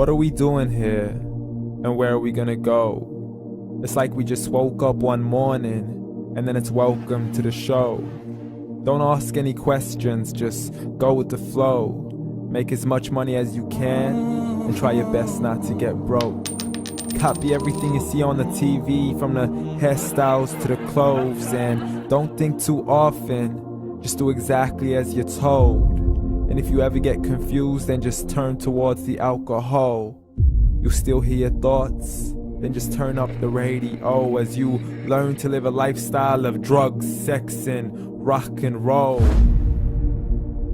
What are we doing here? And where are we gonna go? It's like we just woke up one morning and then it's welcome to the show. Don't ask any questions, just go with the flow. Make as much money as you can and try your best not to get broke. Copy everything you see on the TV, from the hairstyles to the clothes, and don't think too often, just do exactly as you're told. And if you ever get confused, then just turn towards the alcohol. You'll still hear your thoughts, then just turn up the radio as you learn to live a lifestyle of drugs, sex, and rock and roll.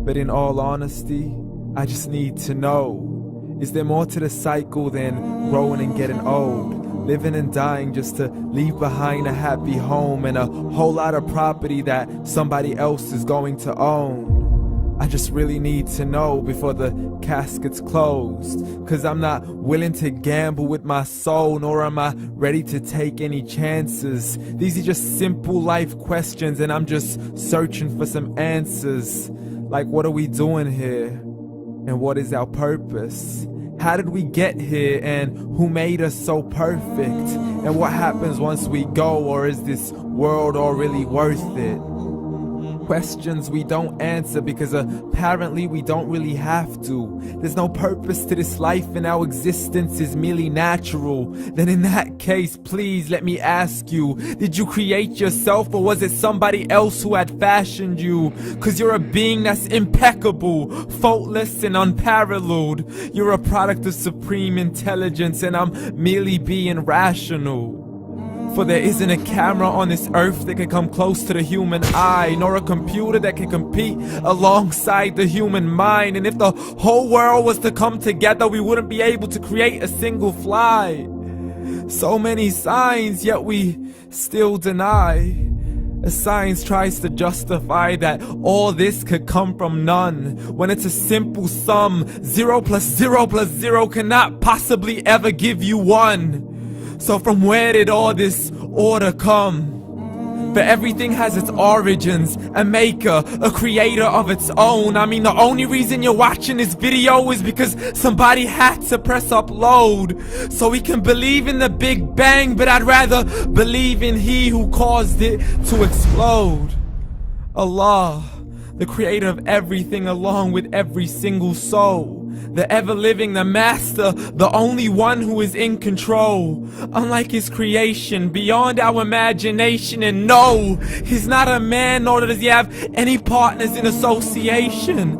But in all honesty, I just need to know, is there more to the cycle than growing and getting old? Living and dying just to leave behind a happy home and a whole lot of property that somebody else is going to own. I just really need to know before the casket's closed, 'cause I'm not willing to gamble with my soul, nor am I ready to take any chances. These are just simple life questions and I'm just searching for some answers. Like, what are we doing here? And what is our purpose? How did we get here, and who made us so perfect? And what happens once we go, or is this world all really worth it? Questions we don't answer because apparently we don't really have to. There's no purpose to this life and our existence is merely natural. Then in that case, please let me ask you, did you create yourself, or was it somebody else who had fashioned you? 'Cause you're a being that's impeccable, faultless and unparalleled. You're a product of supreme intelligence and I'm merely being rational. For there isn't a camera on this earth that can come close to the human eye, nor a computer that can compete alongside the human mind. And if the whole world was to come together, we wouldn't be able to create a single fly. So many signs, yet we still deny. As science tries to justify that all this could come from none, when it's a simple sum. 0 plus 0 plus 0 cannot possibly ever give you 1. So from where did all this order come? For everything has its origins, a maker, a creator of its own. I mean, the only reason you're watching this video is because somebody had to press upload. So we can believe in the Big Bang, but I'd rather believe in He who caused it to explode. Allah, the creator of everything along with every single soul. The ever-living, the master, the only one who is in control. Unlike his creation, beyond our imagination. And no, he's not a man, nor does he have any partners in association.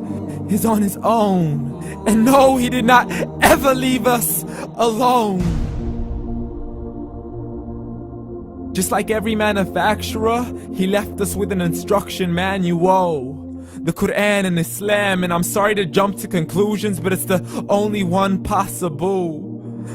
He's on his own. And no, he did not ever leave us alone. Just like every manufacturer, he left us with an instruction manual. The Quran and Islam, and I'm sorry to jump to conclusions, but it's the only one possible.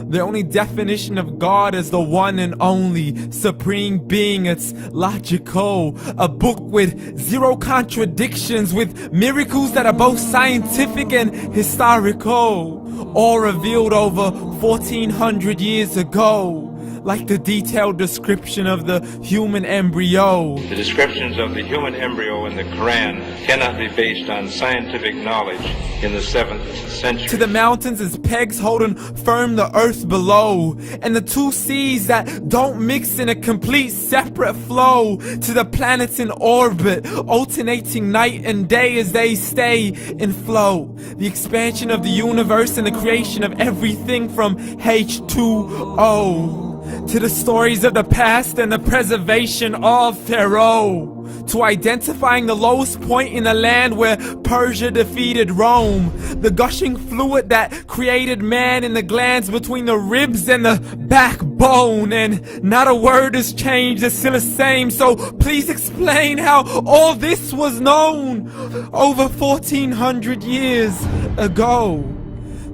The only definition of God is the one and only supreme being. It's logical, a book with 0 contradictions, with miracles that are both scientific and historical, all revealed over 1400 years ago. Like the detailed description of the human embryo. The descriptions of the human embryo in the Quran cannot be based on scientific knowledge in the 7th century. To the mountains as pegs holding firm the earth below, and the 2 seas that don't mix in a complete separate flow. To the planets in orbit, alternating night and day as they stay in flow. The expansion of the universe and the creation of everything from H2O. To the stories of the past and the preservation of Pharaoh. To identifying the lowest point in the land where Persia defeated Rome. The gushing fluid that created man in the glands between the ribs and the backbone. And not a word has changed, it's still the same. So please explain how all this was known over 1400 years ago.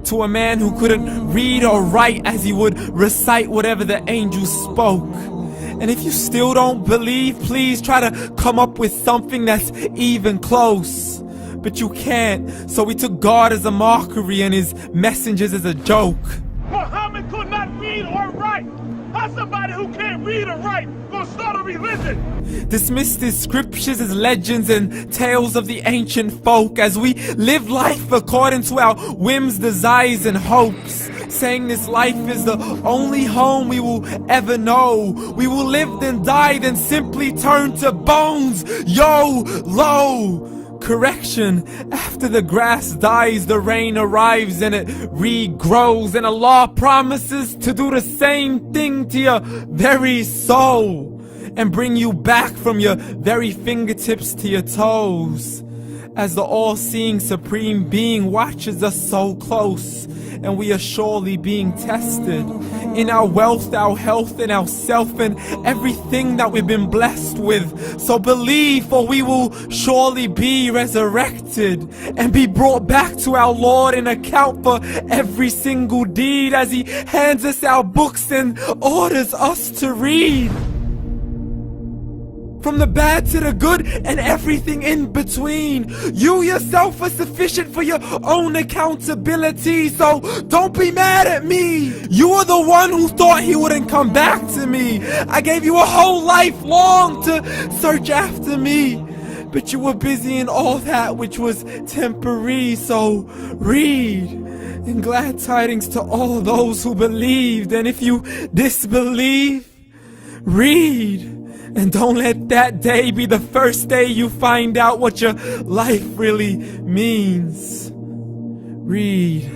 To a man who couldn't read or write, as he would recite whatever the angels spoke. And if you still don't believe, please try to come up with something that's even close. But you can't, so we took God as a mockery and his messengers as a joke. Muhammad could not read or write. How's somebody who can't read or write gonna start a religion? Dismissed his scriptures as legends and tales of the ancient folk, as we live life according to our whims, desires, and hopes. saying this life is the only home we will ever know. We will live then die, then simply turn to bones. YOLO! Correction, after the grass dies, the rain arrives and it regrows, and Allah promises to do the same thing to your very soul and bring you back from your very fingertips to your toes, as the all-seeing supreme being watches us so close, and we are surely being tested in our wealth, our health, and our self, and everything that we've been blessed with. So believe, for we will surely be resurrected and be brought back to our Lord and account for every single deed, as He hands us our books and orders us to read. From the bad to the good and everything in between. You yourself are sufficient for your own accountability, so don't be mad at me. You are the one who thought He wouldn't come back to me. I gave you a whole life long to search after me, but you were busy in all that which was temporary. So read, and glad tidings to all those who believed. And if you disbelieve, read. And don't let that day be the first day you find out what your life really means. Read.